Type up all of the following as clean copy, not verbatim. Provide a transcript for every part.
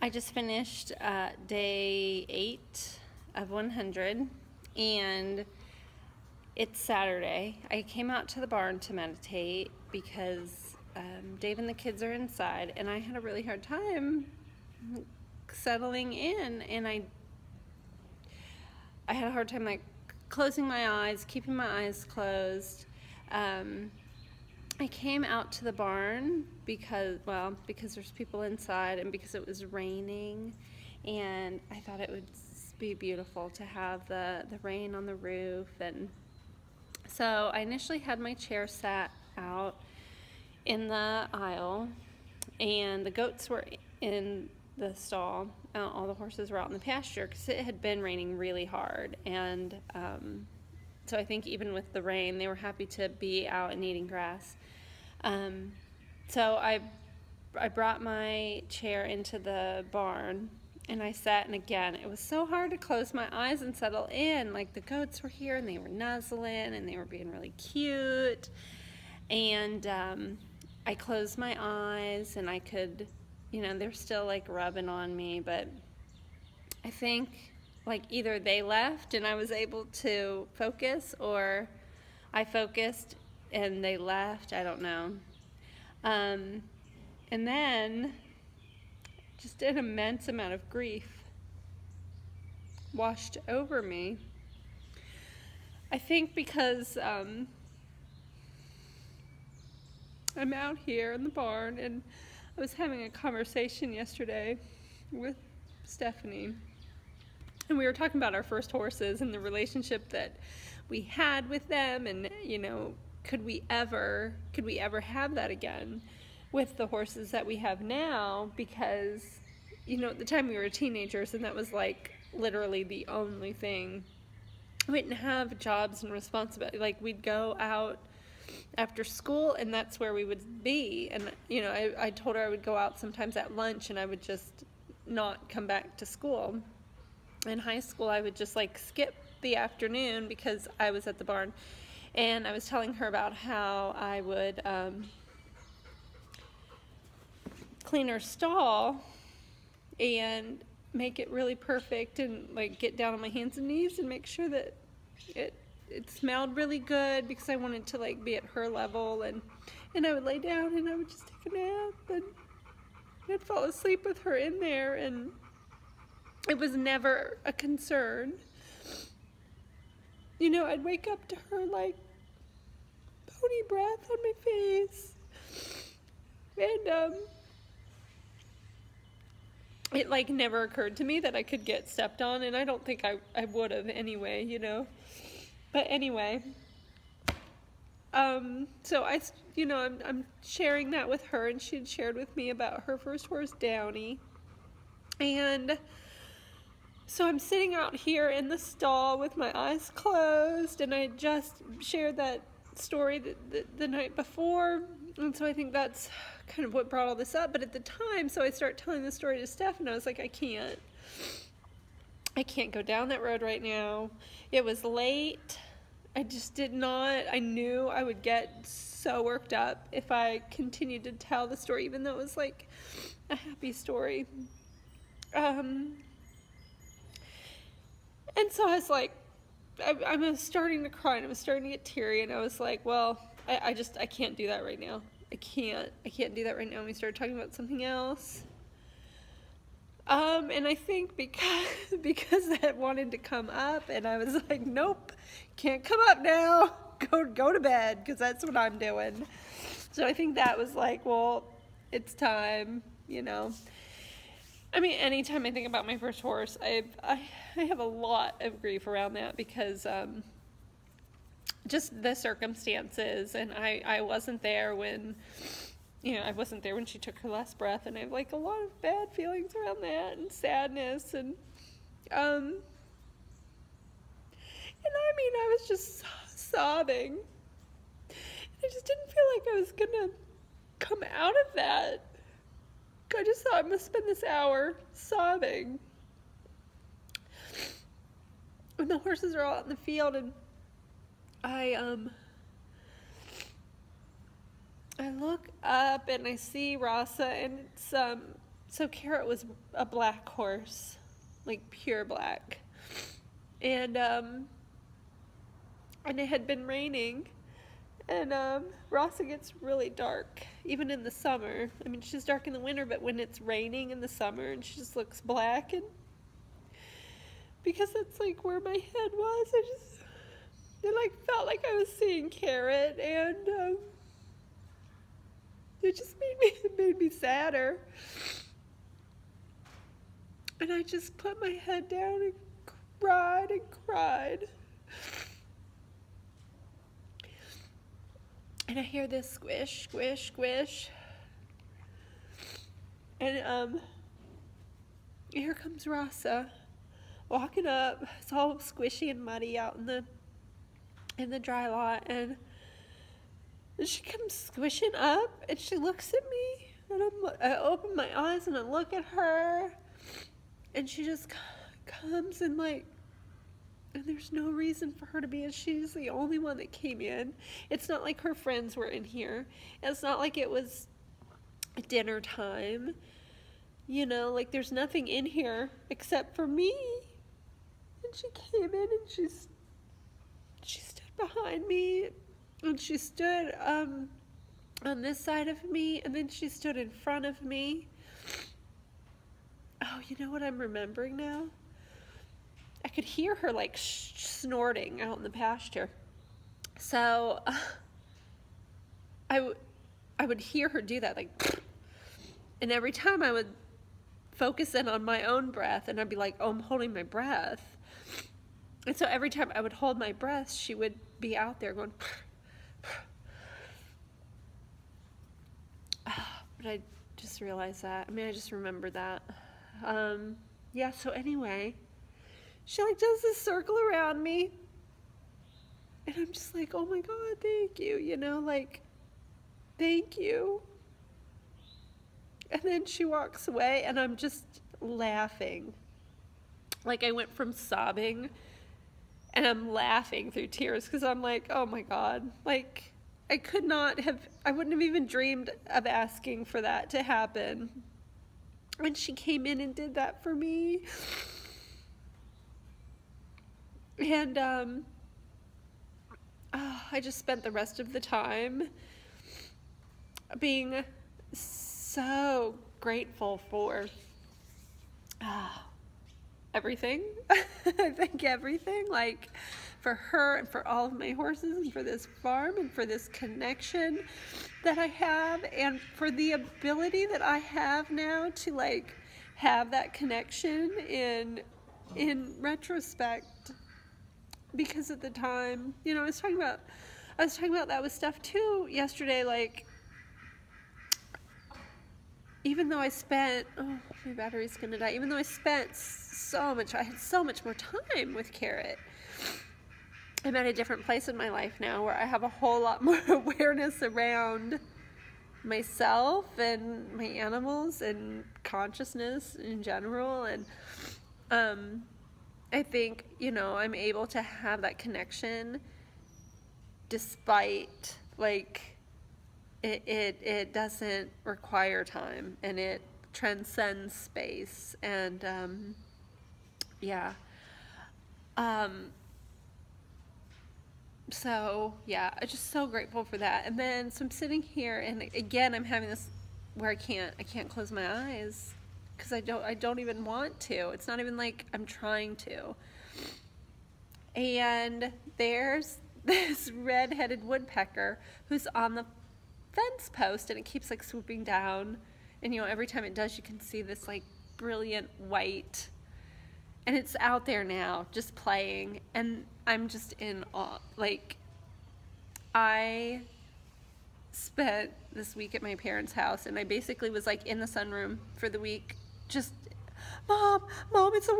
I just finished day 8 of 100, and it's Saturday. I came out to the barn to meditate because Dave and the kids are inside, and I had a really hard time settling in, and I had a hard time like closing my eyes, keeping my eyes closed. I came out to the barn because there's people inside and because it was raining, and I thought it would be beautiful to have the rain on the roof. And so I initially had my chair sat out in the aisle, and the goats were in the stall. All the horses were out in the pasture because it had been raining really hard, and so I think even with the rain, they were happy to be out and eating grass. So I brought my chair into the barn, and I sat, and again, it was so hard to close my eyes and settle in. Like, the goats were here, and they were nuzzling, and they were being really cute. And I closed my eyes, and I could, they're still like rubbing on me, but I think like either they left and I was able to focus, or I focused and they left. I don't know. And then just an immense amount of grief washed over me. I think because I'm out here in the barn, and I was having a conversation yesterday with Stephanie, and we were talking about our first horses and the relationship that we had with them, and could we ever have that again with the horses that we have now? Because at the time we were teenagers, and that was like literally the only thing. We didn't have jobs and responsibility. Like, we'd go out after school, and that's where we would be. And I told her I would go out sometimes at lunch, and I would just not come back to school. In high school, I would just like skip the afternoon because I was at the barn. And I was telling her about how I would clean her stall and make it really perfect, and like get down on my hands and knees and make sure that it smelled really good, because I wanted to like be at her level. And I would lay down and I would just take a nap, and I'd fall asleep with her in there, and it was never a concern. I'd wake up to her like pony breath on my face, and it like never occurred to me that I could get stepped on, and I don't think I would have anyway, But anyway, so I'm sharing that with her, and she had shared with me about her first horse, Downy. And so I'm sitting out here in the stall with my eyes closed, and I just shared that story the night before, and so I think that's kind of what brought all this up. But at the time, so I start telling the story to Steph, and I was like, I can't go down that road right now. It was late. I just did not. I knew I would get so worked up if I continued to tell the story, even though it was like a happy story. And so I was like, I was starting to cry, and I was starting to get teary, and I was like, well, I can't do that right now. I can't do that right now. And we started talking about something else. And I think because that wanted to come up, and I was like, nope, can't come up now. Go to bed, because that's what I'm doing. So I think that was like, well, it's time, I mean, anytime I think about my first horse, I have a lot of grief around that, because just the circumstances, and I wasn't there when she took her last breath, and I have like a lot of bad feelings around that, and sadness, and I mean, I was just sobbing. I just didn't feel like I was gonna come out of that. I just thought I'm gonna spend this hour sobbing. When the horses are all out in the field, and I look up and I see Rasa, and it's So Carrot was a black horse, like pure black. And it had been raining. And Rasa gets really dark, even in the summer. I mean, she's dark in the winter, but when it's raining in the summer, and she just looks black. And because that's like where my head was, it like felt like I was seeing Carrot, and it just made me sadder. And I just put my head down and cried and cried. And I hear this squish, squish, squish. And here comes Rasa walking up. It's all squishy and muddy out in the dry lot, and she comes squishing up, and she looks at me, and I open my eyes and I look at her, and she just comes and and there's no reason for her to be in. She's the only one that came in. It's not like her friends were in here. It's not like it was dinner time. You know, like there's nothing in here except for me. And she came in and she stood behind me, and she stood on this side of me, and then she stood in front of me. Oh, you know what I'm remembering now? I could hear her like snorting out in the pasture. So I would hear her do that, like, and every time I would focus in on my own breath, and I'd be like, oh, I'm holding my breath. And so every time I would hold my breath, she would be out there going, but I just realized that. I mean, I just remembered that. Yeah, so anyway, she like does this circle around me, and I'm just like, oh my God, thank you, you know, like, thank you. And then she walks away, and I'm just laughing. Like, I went from sobbing, and I'm laughing through tears, because I'm like, oh my God, like, I wouldn't have even dreamed of asking for that to happen. And she came in and did that for me. And I just spent the rest of the time being so grateful for everything. I think everything, like for her and for all of my horses and for this farm and for this connection that I have, and for the ability that I have now to like have that connection in retrospect. Because at the time, you know, I was talking about that with Steph too yesterday, like, even though I spent, oh, my battery's gonna die, even though I spent I had so much more time with Carrot, I'm at a different place in my life now where I have a whole lot more awareness around myself and my animals and consciousness in general. And I think, you know, I'm able to have that connection despite, like, it doesn't require time, and it transcends space. And yeah. So yeah, I'm just so grateful for that. And then, so I'm sitting here, and again, I'm having this where I can't close my eyes, because I don't even want to. It's not even like I'm trying to. And there's this red-headed woodpecker who's on the fence post, and it keeps like swooping down, and you know, every time it does, you can see this like brilliant white, and it's out there now just playing, and I'm just in awe. Like, I spent this week at my parents' house, and I basically was like in the sunroom for the week, just, Mom, it's the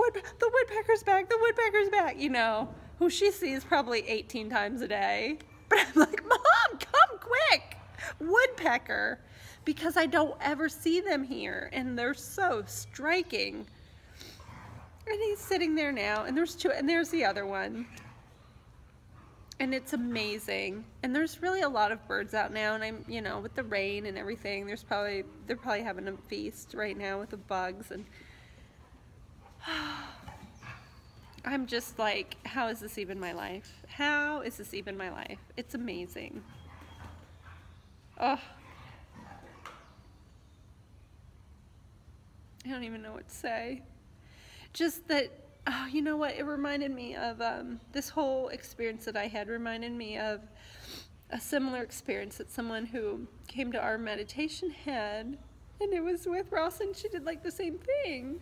woodpecker's back, you know, who she sees probably 18 times a day. But I'm like, Mom, come quick, woodpecker, because I don't ever see them here, and they're so striking. And he's sitting there now, and there's two, and there's the other one. And it's amazing. And there's really a lot of birds out now, and I'm, you know, with the rain and everything, they're probably having a feast right now with the bugs, and I'm just like, how is this even my life? How is this even my life? It's amazing. Oh, I don't even know what to say. Just that, oh, you know what? It reminded me of this whole experience that I had reminded me of a similar experience that someone who came to our meditation had, and it was with Ross, and she did like the same thing,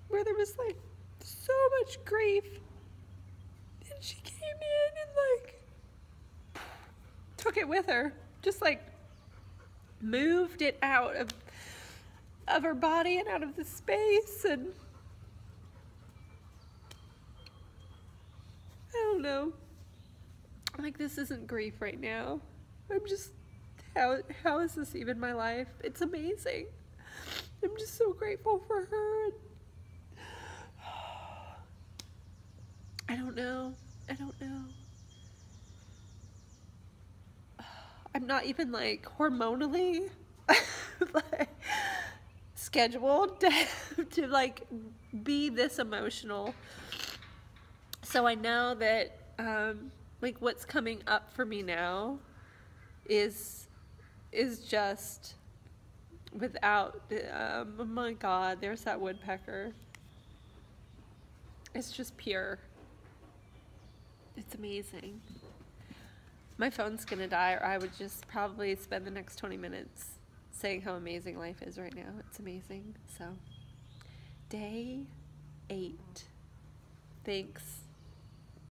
where there was like so much grief, and she came in and like took it with her, just like moved it out of her body and out of the space, and I don't know, like, this isn't grief right now. I'm just, how is this even my life? It's amazing. I'm just so grateful for her. And I don't know. I'm not even like hormonally like scheduled to like be this emotional. So I know that like what's coming up for me now is just without oh my God, there's that woodpecker. It's just pure. It's amazing. My phone's gonna die, or I would just probably spend the next 20 minutes saying how amazing life is right now. It's amazing. So, day 8. Thanks.